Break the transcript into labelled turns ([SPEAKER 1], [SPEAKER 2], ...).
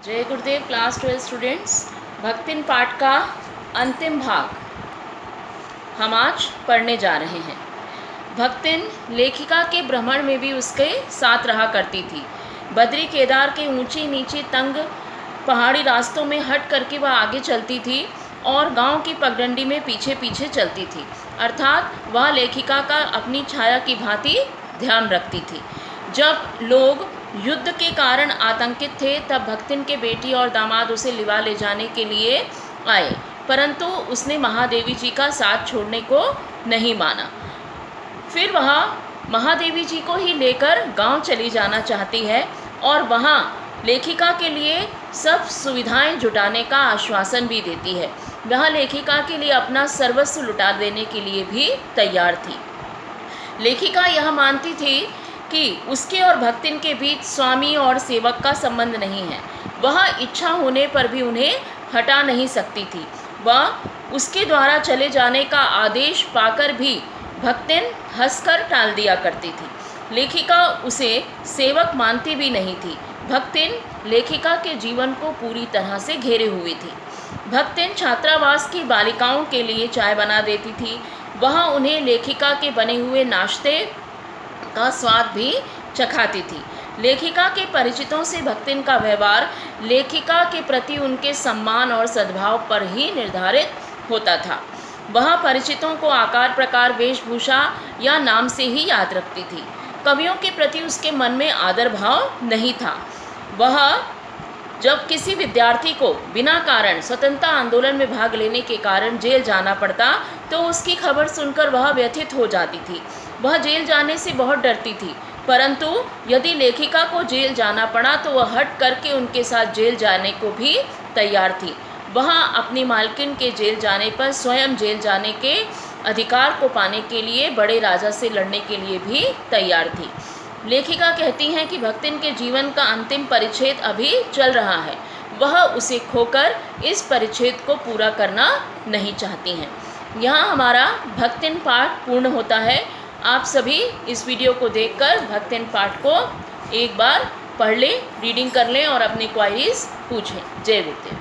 [SPEAKER 1] जय गुरुदेव। Class 12 students, भक्तिन पाठ का अंतिम भाग हम आज पढ़ने जा रहे हैं। भक्तिन लेखिका के भ्रमण में भी उसके साथ रहा करती थी। बद्री केदार के ऊंची नीची तंग पहाड़ी रास्तों में हट करके वह आगे चलती थी और गांव की पगडंडी में पीछे पीछे चलती थी। अर्थात वह लेखिका का अपनी छाया की भांति ध्यान रखती थी। जब लोग युद्ध के कारण आतंकित थे तब भक्तिन के बेटी और दामाद उसे लिवा ले जाने के लिए आए, परंतु उसने महादेवी जी का साथ छोड़ने को नहीं माना। फिर वह महादेवी जी को ही लेकर गांव चली जाना चाहती है और वहां लेखिका के लिए सब सुविधाएं जुटाने का आश्वासन भी देती है। वह लेखिका के लिए अपना सर्वस्व लुटा देने के लिए भी तैयार थी। लेखिका यह मानती थी कि उसके और भक्तिन के बीच स्वामी और सेवक का संबंध नहीं है। वह इच्छा होने पर भी उन्हें हटा नहीं सकती थी। वह उसके द्वारा चले जाने का आदेश पाकर भी भक्तिन हंसकर टाल दिया करती थी। लेखिका उसे सेवक मानती भी नहीं थी। भक्तिन लेखिका के जीवन को पूरी तरह से घेरे हुई थी। भक्तिन छात्रावास की बालिकाओं के लिए चाय बना देती थी। वह उन्हें लेखिका के बने हुए नाश्ते का स्वाद भी चखाती थी। लेखिका के परिचितों से भक्तिन का व्यवहार लेखिका के प्रति उनके सम्मान और सद्भाव पर ही निर्धारित होता था। वह परिचितों को आकार प्रकार वेशभूषा या नाम से ही याद रखती थी। कवियों के प्रति उसके मन में आदर भाव नहीं था। वह जब किसी विद्यार्थी को बिना कारण स्वतंत्रता आंदोलन में भाग लेने के कारण जेल जाना पड़ता तो उसकी खबर सुनकर वह व्यथित हो जाती थी। वह जेल जाने से बहुत डरती थी, परंतु यदि लेखिका को जेल जाना पड़ा तो वह हट करके उनके साथ जेल जाने को भी तैयार थी। वह अपनी मालकिन के जेल जाने पर स्वयं जेल जाने के अधिकार को पाने के लिए बड़े राजा से लड़ने के लिए भी तैयार थी। लेखिका कहती हैं कि भक्तिन के जीवन का अंतिम परिच्छेद अभी चल रहा है। वह उसे खोकर इस परिच्छेद को पूरा करना नहीं चाहती हैं। यहाँ हमारा भक्तिन पाठ पूर्ण होता है। आप सभी इस वीडियो को देखकर भक्तिन पाठ को एक बार पढ़ लें, रीडिंग कर लें और अपनी क्वारीज पूछें। जय गुरुदेव।